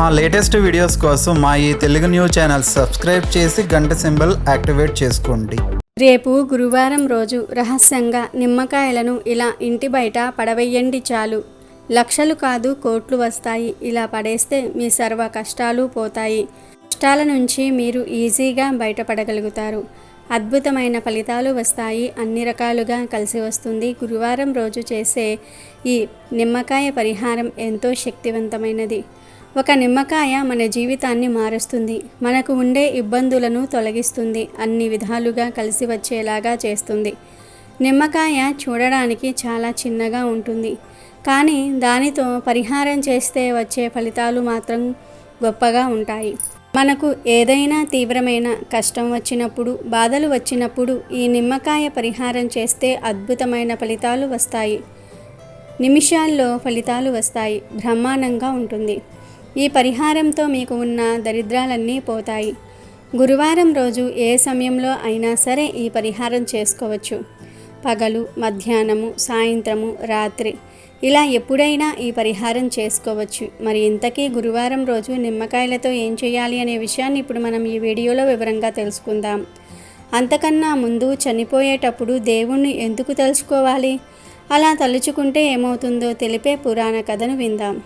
మా latest videos కోసం మా ఈ తెలుగు న్యూస్ ఛానల్ సబ్స్క్రైబ్ చేసి గంట సింబల్ యాక్టివేట్ చేసుకోండి. రేపు గురువారం రోజు రహస్యంగా నిమ్మకాయలను ఇలా ఇంటి బయట పడవేయండి. చాలు, లక్షలు కాదు కోట్లు వస్తాయి. ఇలా పడేస్తే మీ సర్వ కష్టాలు పోతాయి. కష్టాల నుంచి మీరు ఈజీగా బయటపడగలుగుతారు. అద్భుతమైన ఫలితాలు వస్తాయి. అన్ని రకాలుగా కలిసి వస్తుంది. గురువారం రోజు చేసే ఈ నిమ్మకాయ పరిహారం ఎంతో శక్తివంతమైనది. ఒక నిమ్మకాయ మన జీవితాన్ని మారుస్తుంది. మనకు ఉండే ఇబ్బందులను తొలగిస్తుంది. అన్ని విధాలుగా కలిసి వచ్చేలాగా చేస్తుంది. నిమ్మకాయ చూడడానికి చాలా చిన్నగా ఉంటుంది, కానీ దానితో పరిహారం చేస్తే వచ్చే ఫలితాలు మాత్రం గొప్పగా ఉంటాయి. మనకు ఏదైనా తీవ్రమైన కష్టం వచ్చినప్పుడు, బాధలు వచ్చినప్పుడు ఈ నిమ్మకాయ పరిహారం చేస్తే అద్భుతమైన ఫలితాలు వస్తాయి. నిమిషాల్లో ఫలితాలు వస్తాయి. బ్రహ్మాండంగా ఉంటుంది. ఈ పరిహారంతో మీకు ఉన్న దరిద్రాలన్నీ పోతాయి. గురువారం రోజు ఏ సమయంలో అయినా సరే ఈ పరిహారం చేసుకోవచ్చు. పగలు, మధ్యాహ్నము, సాయంత్రము, రాత్రి ఇలా ఎప్పుడైనా ఈ పరిహారం చేసుకోవచ్చు. మరి ఇంతకీ గురువారం రోజు నిమ్మకాయలతో ఏం చేయాలి అనే విషయాన్ని ఇప్పుడు మనం ఈ వీడియోలో వివరంగా తెలుసుకుందాం. అంతకన్నా ముందు చనిపోయేటప్పుడు దేవుణ్ణి ఎందుకు తలుచుకోవాలి, అలా తలుచుకుంటే ఏమవుతుందో తెలిపే పురాణ కథను విందాం.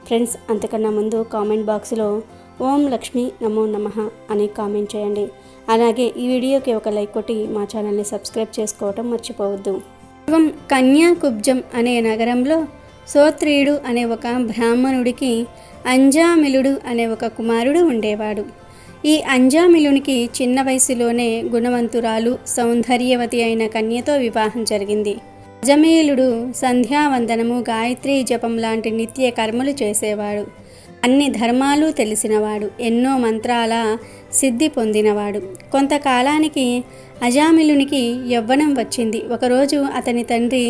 ఫ్రెండ్స్, అంతకన్నా ముందు కామెంట్ బాక్స్లో ఓం లక్ష్మీ నమో నమః అని కామెంట్ చేయండి. అలాగే ఈ వీడియోకి ఒక లైక్ కొట్టి మా ఛానల్ని సబ్స్క్రైబ్ చేసుకోవటం మర్చిపోవద్దు. పూర్వం కన్యాకుబ్జం అనే నగరంలో సోత్రీయుడు అనే ఒక బ్రాహ్మణుడికి అంజామిలుడు అనే ఒక కుమారుడు ఉండేవాడు. ఈ అంజామిలునికి చిన్న వయసులోనే గుణవంతురాలు, సౌందర్యవతి అయిన కన్యతో వివాహం జరిగింది. అజమీలుడు సంధ్యావందనము, గాయత్రీ జపం లాంటి నిత్య కర్మలు చేసేవాడు. అన్ని ధర్మాలు తెలిసినవాడు. ఎన్నో మంత్రాల సిద్ధి పొందినవాడు. కొంతకాలానికి అజామిలునికి యవ్వనం వచ్చింది. ఒకరోజు అతని తండ్రి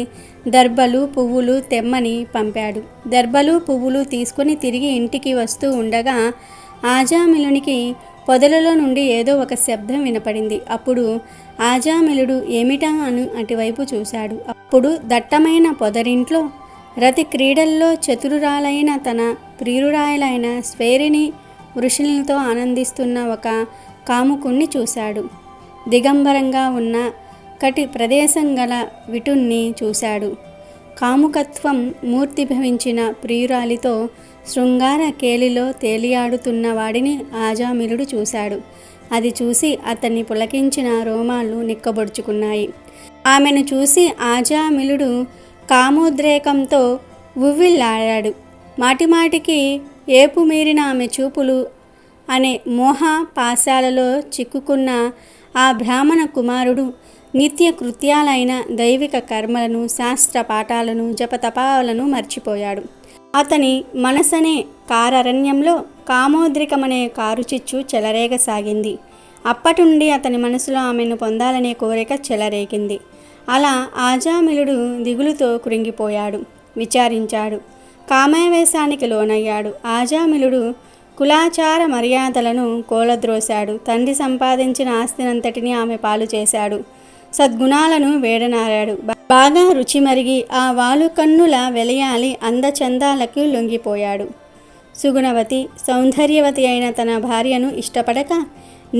దర్భలు, పువ్వులు తెమ్మని పంపాడు. దర్భలు, పువ్వులు తీసుకుని తిరిగి ఇంటికి వస్తూ ఉండగా ఆజామిలునికి పొదలలో నుండి ఏదో ఒక శబ్దం వినపడింది. అప్పుడు ఆజామిలుడు ఏమిటా అని అటువైపు చూశాడు. అప్పుడు దట్టమైన పొదరింట్లో రతి క్రీడల్లో చతురురాలైన తన ప్రియురాయలైన స్వేరిని వృషులతో ఆనందిస్తున్న ఒక కాముకుణ్ణి చూశాడు. దిగంబరంగా ఉన్న కటి ప్రదేశం గల విటుణ్ణి చూశాడు. కాముకత్వం మూర్తిభవించిన ప్రియురాలితో శృంగార కేలిలో తేలియాడుతున్న వాడిని ఆజామిలుడు చూశాడు. అది చూసి అతన్ని పులకించిన రోమాలు నిక్కబొడుచుకున్నాయి. ఆమెను చూసి ఆజామిలుడు కామోద్రేకంతో ఉవ్విళ్ళాడాడు. మాటిమాటికి ఏపు మీరిన ఆమె చూపులు అనే మోహ పాశాలలో చిక్కుకున్న ఆ బ్రాహ్మణ కుమారుడు నిత్య కృత్యాలైన దైవిక కర్మలను, శాస్త్ర పాఠాలను, జపతపాలను మర్చిపోయాడు. అతని మనసనే కారరణ్యంలో కామోద్రికమనే కారుచిచ్చు చెలరేగసాగింది. అప్పటి నుండి అతని మనసులో ఆమెను పొందాలనే కోరిక చెలరేగింది. అలా ఆజామిలుడు దిగులుతో కృంగిపోయాడు. విచారించాడు. కామావేశానికి లోనయ్యాడు. ఆజామిలుడు కులాచార మర్యాదలను కోలద్రోశాడు. తండ్రి సంపాదించిన ఆస్తినంతటినీ ఆమె పాలు చేశాడు. సద్గుణాలను వేడనారాడు. బాగా రుచి మరిగి ఆ వాలు కన్నుల వెలయాలి అందచందాలకు లొంగిపోయాడు. సుగుణవతి, సౌందర్యవతి అయిన తన భార్యను ఇష్టపడక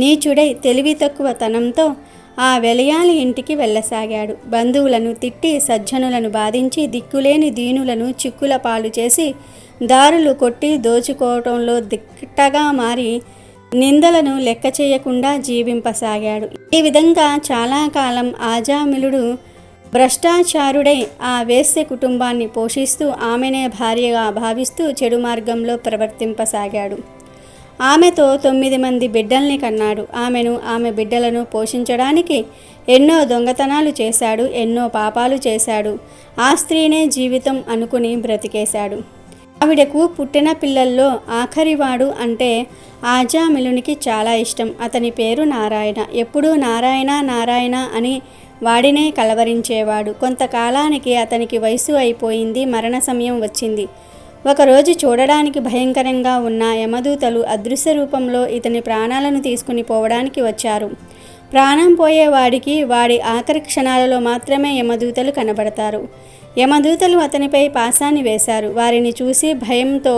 నీచుడై తెలివి తక్కువ తనంతో ఆ వెలయాలి ఇంటికి వెళ్ళసాగాడు. బంధువులను తిట్టి, సజ్జనులను బాధించి, దిక్కులేని దీనులను చిక్కుల పాలు చేసి, దారులు కొట్టి దోచుకోవటంలో దిట్టగా మారి నిందలను లెక్క చేయకుండా జీవింపసాగాడు. ఈ విధంగా చాలా కాలం ఆజామిలుడు భ్రష్టాచారుడై ఆ వేశ్య కుటుంబాన్ని పోషిస్తూ ఆమెనే భార్యగా భావిస్తూ చెడు మార్గంలో ప్రవర్తింపసాగాడు. ఆమెతో 9 మంది బిడ్డల్ని కన్నాడు. ఆమె బిడ్డలను పోషించడానికి ఎన్నో దొంగతనాలు చేశాడు. ఎన్నో పాపాలు చేశాడు. ఆ స్త్రీనే జీవితం అనుకుని బ్రతికేశాడు. ఆవిడకు పుట్టిన పిల్లల్లో ఆఖరివాడు అంటే ఆజామిలునికి చాలా ఇష్టం. అతని పేరు నారాయణ. ఎప్పుడూ నారాయణ నారాయణ అని వాడినే కలవరించేవాడు. కొంతకాలానికి అతనికి వయసు అయిపోయింది. మరణ సమయం వచ్చింది. ఒకరోజు చూడడానికి భయంకరంగా ఉన్న యమదూతలు అదృశ్య రూపంలో ఇతని ప్రాణాలను తీసుకుని పోవడానికి వచ్చారు. ప్రాణం పోయేవాడికి వాడి ఆఖరి క్షణాలలో మాత్రమే యమదూతలు కనబడతారు. యమదూతలు అతనిపై పాశాన్ని వేశారు. వారిని చూసి భయంతో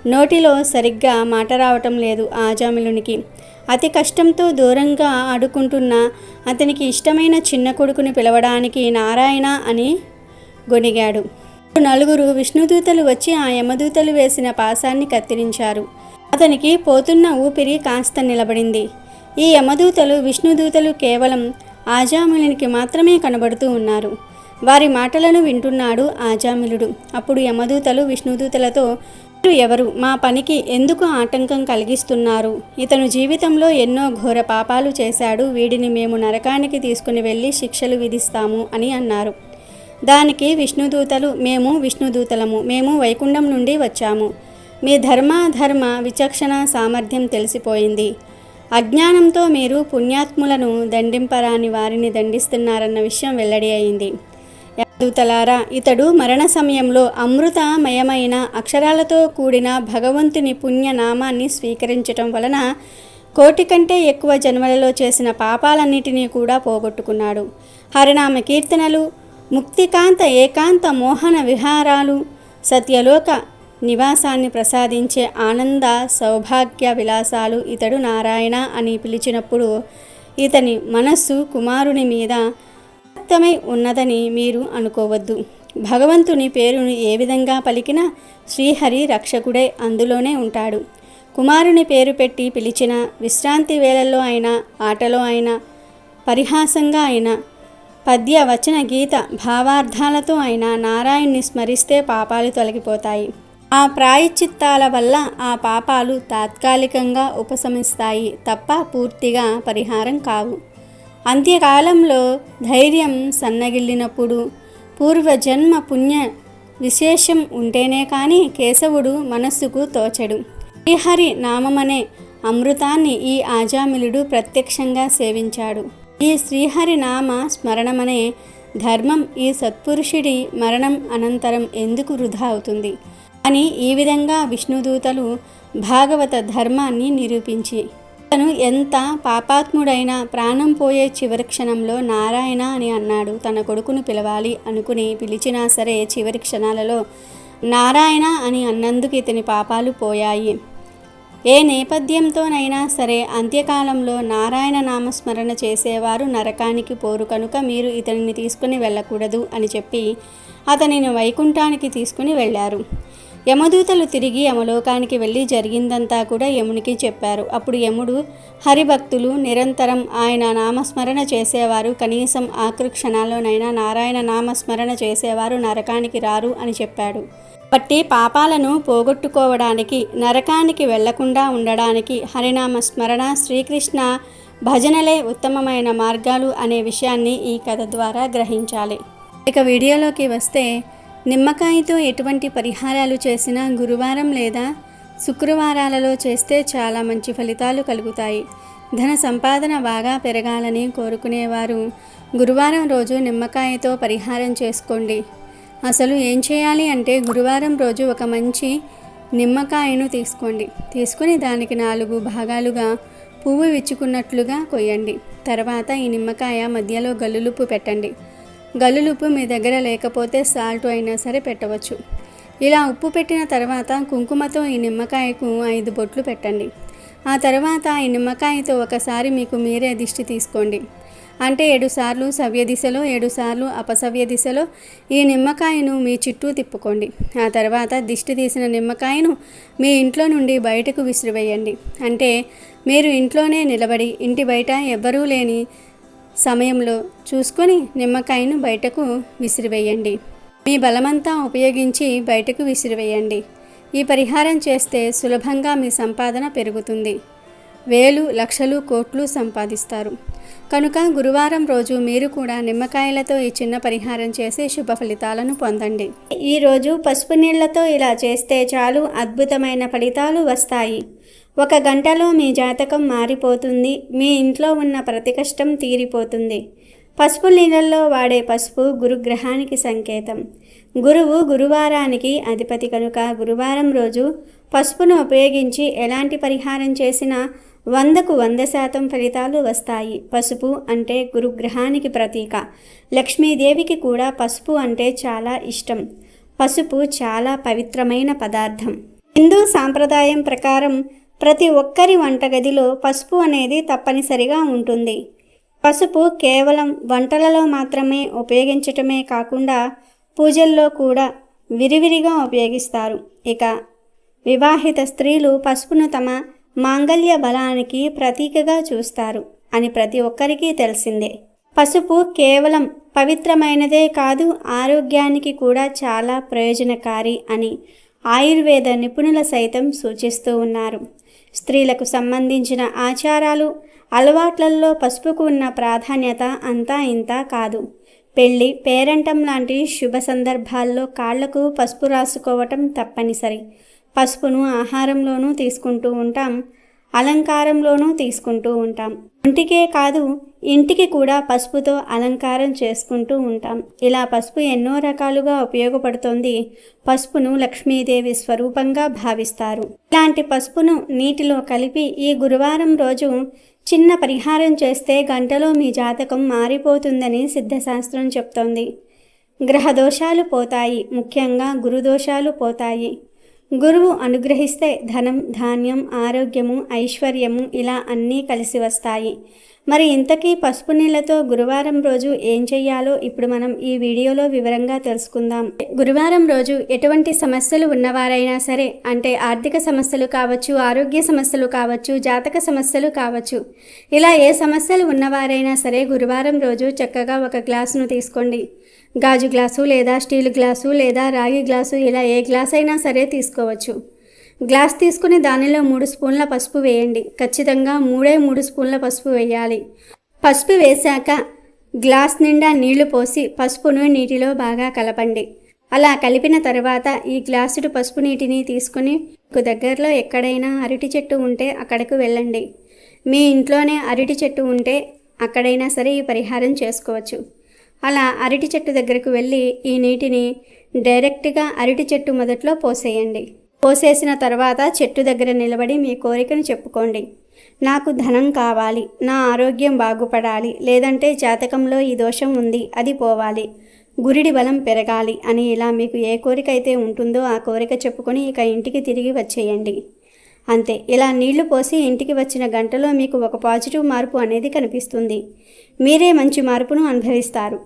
నోటిలో సరిగ్గా మాట రావటం లేదు ఆజామిలునికి. అతి కష్టంతో దూరంగా ఆడుకుంటున్న అతనికి ఇష్టమైన చిన్న కొడుకుని పిలవడానికి నారాయణ అని గొణిగాడు. నలుగురు విష్ణుదూతలు వచ్చి ఆ యమదూతలు వేసిన పాశాన్ని కత్తిరించారు. అతనికి పోతున్న ఊపిరి కాస్త నిలబడింది. ఈ యమదూతలు విష్ణుదూతలు కేవలం ఆజామిలునికి మాత్రమే కనబడుతూ ఉన్నారు. వారి మాటలను వింటున్నాడు ఆజామిలుడు. అప్పుడు యమదూతలు విష్ణుదూతలతో, ఎవరు మా పనికి ఎందుకు ఆటంకం కలిగిస్తున్నారు? ఇతను జీవితంలో ఎన్నో ఘోర పాపాలు చేశాడు. వీడిని మేము నరకానికి తీసుకుని వెళ్ళి శిక్షలు విధిస్తాము అని అన్నారు. దానికి విష్ణుదూతలు, మేము విష్ణుదూతలము, మేము వైకుంఠం నుండి వచ్చాము. మీ ధర్మ విచక్షణ సామర్థ్యం తెలిసిపోయింది. అజ్ఞానంతో మీరు పుణ్యాత్ములను దండింపరాని వారిని దండిస్తున్నారన్న విషయం వెల్లడి అయింది. దూతలారా, ఇతడు మరణ సమయంలో అమృతమయమైన అక్షరాలతో కూడిన భగవంతుని పుణ్యనామాన్ని స్వీకరించటం వలన 1,000,000 కంటే ఎక్కువ జన్మలలో చేసిన పాపాలన్నిటినీ కూడా పోగొట్టుకున్నాడు. హరినామ కీర్తనలు, ముక్తికాంత ఏకాంత మోహన విహారాలు, సత్యలోక నివాసాన్ని ప్రసాదించే ఆనంద సౌభాగ్య విలాసాలు. ఇతడు నారాయణ అని పిలిచినప్పుడు ఇతని మనస్సు కుమారుని మీద వ్యక్తమై ఉన్నదని మీరు అనుకోవద్దు. భగవంతుని పేరును ఏ విధంగా పలికినా శ్రీహరి రక్షకుడే అందులోనే ఉంటాడు. కుమారుని పేరు పెట్టి పిలిచిన విశ్రాంతి వేళల్లో అయినా, ఆటలో అయినా, పరిహాసంగా అయినా, పద్య వచన గీత భావార్థాలతో అయినా నారాయణ్ణి స్మరిస్తే పాపాలు తొలగిపోతాయి. ఆ ప్రాయశ్చిత్తాల వల్ల ఆ పాపాలు తాత్కాలికంగా ఉపశమిస్తాయి తప్ప పూర్తిగా పరిహారం కావు. అంత్యకాలంలో ధైర్యం సన్నగిల్లినప్పుడు పూర్వజన్మ పుణ్య విశేషం ఉంటేనే కానీ కేశవుడు మనస్సుకు తోచడు. శ్రీహరి నామమనే అమృతాన్ని ఈ ఆజామిలుడు ప్రత్యక్షంగా సేవించాడు. ఈ శ్రీహరి నామ స్మరణమనే ధర్మం ఈ సత్పురుషుడి మరణం అనంతరం ఎందుకు వృధా అవుతుంది అని ఈ విధంగా విష్ణుదూతలు భాగవత ధర్మాన్ని నిరూపించి, తను ఎంత పాపాత్ముడైనా ప్రాణం పోయే చివరి క్షణంలో నారాయణ అని అన్నాడు. తన కొడుకును పిలవాలి అనుకుని పిలిచినా సరే చివరి క్షణాలలో నారాయణ అని అన్నందుకు ఇతని పాపాలు పోయాయి. ఏ నేపథ్యంతోనైనా సరే అంత్యకాలంలో నారాయణ నామస్మరణ చేసేవారు నరకానికి పోరు కనుక మీరు ఇతనిని తీసుకుని వెళ్ళకూడదు అని చెప్పి అతనిని వైకుంఠానికి తీసుకుని వెళ్ళారు. యమదూతలు తిరిగి యమలోకానికి వెళ్ళి జరిగిందంతా కూడా యమునికి చెప్పారు. అప్పుడు యముడు, హరిభక్తులు నిరంతరం ఆయన నామస్మరణ చేసేవారు కనీసం ఆఖరి క్షణాల్లోనైనా నారాయణ నామస్మరణ చేసేవారు నరకానికి రారు అని చెప్పాడు. బట్టి పాపాలను పోగొట్టుకోవడానికి, నరకానికి వెళ్లకుండా ఉండడానికి హరినామ స్మరణ, శ్రీకృష్ణ భజనలే ఉత్తమమైన మార్గాలు అనే విషయాన్ని ఈ కథ ద్వారా గ్రహించాలి. ఇక వీడియోలోకి వస్తే, నిమ్మకాయతో ఎటువంటి పరిహారాలు చేసినా గురువారం లేదా శుక్రవారాలలో చేస్తే చాలా మంచి ఫలితాలు కలుగుతాయి. ధన సంపాదన బాగా పెరగాలని కోరుకునేవారు గురువారం రోజు నిమ్మకాయతో పరిహారం చేసుకోండి. అసలు ఏం చేయాలి అంటే, గురువారం రోజు ఒక మంచి నిమ్మకాయను తీసుకొని దానికి 4 భాగాలుగా పువ్వు విచ్చుకున్నట్లుగా కొయ్యండి. తర్వాత ఈ నిమ్మకాయ మధ్యలో గల్లులుప్పు పెట్టండి. గల్లులుప్పు మీ దగ్గర లేకపోతే సాల్ట్ అయినా సరే పెట్టవచ్చు. ఇలా ఉప్పు పెట్టిన తర్వాత కుంకుమతో ఈ నిమ్మకాయకు 5 బొట్లు పెట్టండి. ఆ తర్వాత ఈ నిమ్మకాయతో ఒకసారి మీకు మీరే దిష్టి తీసుకోండి. అంటే 7 సార్లు సవ్య దిశలో, 7 సార్లు అపసవ్య దిశలో ఈ నిమ్మకాయను మీ చుట్టూ తిప్పుకోండి. ఆ తర్వాత దిష్టి తీసిన నిమ్మకాయను మీ ఇంట్లో నుండి బయటకు విసిరివేయండి. అంటే మీరు ఇంట్లోనే నిలబడి ఇంటి బయట ఎవ్వరూ లేని సమయంలో చూసుకొని నిమ్మకాయను బయటకు విసిరివేయండి. మీ బలమంతా ఉపయోగించి బయటకు విసిరివేయండి. ఈ పరిహారం చేస్తే సులభంగా మీ సంపాదన పెరుగుతుంది. వేలు, లక్షలు, కోట్లు సంపాదిస్తారు. కనుక గురువారం రోజు మీరు కూడా నిమ్మకాయలతో ఈ చిన్న పరిహారం చేసి శుభ ఫలితాలను పొందండి. ఈరోజు పసుపు నీళ్లతో ఇలా చేస్తే చాలు, అద్భుతమైన ఫలితాలు వస్తాయి. 1 గంటలో మీ జాతకం మారిపోతుంది. మీ ఇంట్లో ఉన్న ప్రతి కష్టం తీరిపోతుంది. పసుపు నీళ్ళల్లో వాడే పసుపు గురుగ్రహానికి సంకేతం. గురువు గురువారానికి అధిపతి కనుక గురువారం రోజు పసుపును ఉపయోగించి ఎలాంటి పరిహారం చేసినా 100కు 100% ఫలితాలు వస్తాయి. పసుపు అంటే గురుగ్రహానికి ప్రతీక. లక్ష్మీదేవికి కూడా పసుపు అంటే చాలా ఇష్టం. పసుపు చాలా పవిత్రమైన పదార్థం. హిందూ సాంప్రదాయం ప్రకారం ప్రతి ఒక్కరి వంటగదిలో పసుపు అనేది తప్పనిసరిగా ఉంటుంది. పసుపు కేవలం వంటలలో మాత్రమే ఉపయోగించటమే కాకుండా పూజల్లో కూడా విరివిరిగా ఉపయోగిస్తారు. ఇక వివాహిత స్త్రీలు పసుపును తమ మాంగళ్య బలానికి ప్రతీకగా చూస్తారు అని ప్రతి ఒక్కరికి తెలిసిందే. పసుపు కేవలం పవిత్రమైనదే కాదు, ఆరోగ్యానికి కూడా చాలా ప్రయోజనకారి అని ఆయుర్వేద నిపుణుల సైతం సూచిస్తూ ఉన్నారు. స్త్రీలకు సంబంధించిన ఆచారాలు, అలవాట్లలో పసుపుకు ఉన్న ప్రాధాన్యత అంతా ఇంతా కాదు. పెళ్ళి, పేరంటం లాంటి శుభ సందర్భాల్లో కాళ్లకు పసుపు రాసుకోవటం తప్పనిసరి. పసుపును ఆహారంలోనూ తీసుకుంటూ ఉంటాం, అలంకారంలోనూ తీసుకుంటూ ఉంటాం. ఒంటికే కాదు, ఇంటికి కూడా పసుపుతో అలంకారం చేసుకుంటూ ఉంటాం. ఇలా పసుపు ఎన్నో రకాలుగా ఉపయోగపడుతుంది. పసుపును లక్ష్మీదేవి స్వరూపంగా భావిస్తారు. ఇలాంటి పసుపును నీటిలో కలిపి ఈ గురువారం రోజు చిన్న పరిహారం చేస్తే గంటలో మీ జాతకం మారిపోతుందని సిద్ధశాస్త్రం చెప్తోంది. గ్రహ దోషాలు పోతాయి, ముఖ్యంగా గురుదోషాలు పోతాయి. గురువు అనుగ్రహిస్తే ధనం, ధాన్యం, ఆరోగ్యము, ఐశ్వర్యము ఇలా అన్నీ కలిసి వస్తాయి. మరి ఇంతకీ పసుపు నీళ్ళతో గురువారం రోజు ఏం చెయ్యాలో ఇప్పుడు మనం ఈ వీడియోలో వివరంగా తెలుసుకుందాం. గురువారం రోజు ఎటువంటి సమస్యలు ఉన్నవారైనా సరే, అంటే ఆర్థిక సమస్యలు కావచ్చు, ఆరోగ్య సమస్యలు కావచ్చు, జాతక సమస్యలు కావచ్చు, ఇలా ఏ సమస్యలు ఉన్నవారైనా సరే గురువారం రోజు చక్కగా ఒక గ్లాసును తీసుకోండి. గాజు గ్లాసు లేదా స్టీల్ గ్లాసు లేదా రాగి గ్లాసు, ఇలా ఏ గ్లాస్ అయినా సరే తీసుకోవచ్చు. గ్లాస్ తీసుకుని దానిలో 3 స్పూన్ల పసుపు వేయండి. ఖచ్చితంగా 3 స్పూన్ల పసుపు వేయాలి. పసుపు వేశాక గ్లాస్ నిండా నీళ్లు పోసి పసుపును నీటిలో బాగా కలపండి. అలా కలిపిన తర్వాత ఈ గ్లాసుడు పసుపు నీటిని తీసుకుని మీకు దగ్గరలో ఎక్కడైనా అరటి చెట్టు ఉంటే అక్కడకు వెళ్ళండి. మీ ఇంట్లోనే అరటి చెట్టు ఉంటే అక్కడైనా సరే ఈ పరిహారం చేసుకోవచ్చు. అలా అరటి చెట్టు దగ్గరకు వెళ్ళి ఈ నీటిని డైరెక్ట్గా అరటి చెట్టు మొదట్లో పోసేయండి. పోసేసిన తర్వాత చెట్టు దగ్గర నిలబడి మీ కోరికను చెప్పుకోండి. నాకు ధనం కావాలి, నా ఆరోగ్యం బాగుపడాలి, లేదంటే జాతకంలో ఈ దోషం ఉంది, అది పోవాలి, గురిడి బలం పెరగాలి అని ఇలా మీకు ఏ కోరిక అయితే ఉంటుందో ఆ కోరిక చెప్పుకొని ఇక ఇంటికి తిరిగి వచ్చేయండి. అంతే. ఇలా నీళ్లు పోసి ఇంటికి వచ్చిన గంటలో మీకు ఒక పాజిటివ్ మార్పు అనేది కనిపిస్తుంది. మీరే మంచి మార్పును అనుభవిస్తారు.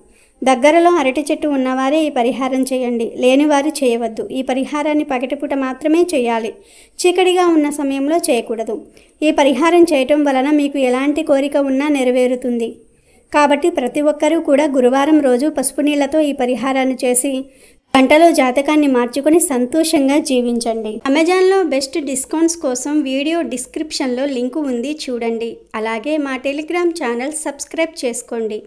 దగ్గరలో అరటి చెట్టు ఉన్నవారే ఈ పరిహారం చేయండి, లేనివారు చేయవద్దు. ఈ పరిహారాన్ని పగటిపూట మాత్రమే చేయాలి, చీకటిగా ఉన్న సమయంలో చేయకూడదు. ఈ పరిహారం చేయటం వలన మీకు ఎలాంటి కోరిక ఉన్నా నెరవేరుతుంది. కాబట్టి ప్రతి ఒక్కరూ కూడా గురువారం రోజు పసుపు నీళ్లతో ఈ పరిహారాన్ని చేసి గంటలో జాతకాన్ని మార్చుకొని సంతోషంగా జీవించండి. అమెజాన్లో బెస్ట్ డిస్కౌంట్స్ కోసం వీడియో డిస్క్రిప్షన్లో లింకు ఉంది, చూడండి. అలాగే మా టెలిగ్రామ్ ఛానల్ సబ్స్క్రైబ్ చేసుకోండి.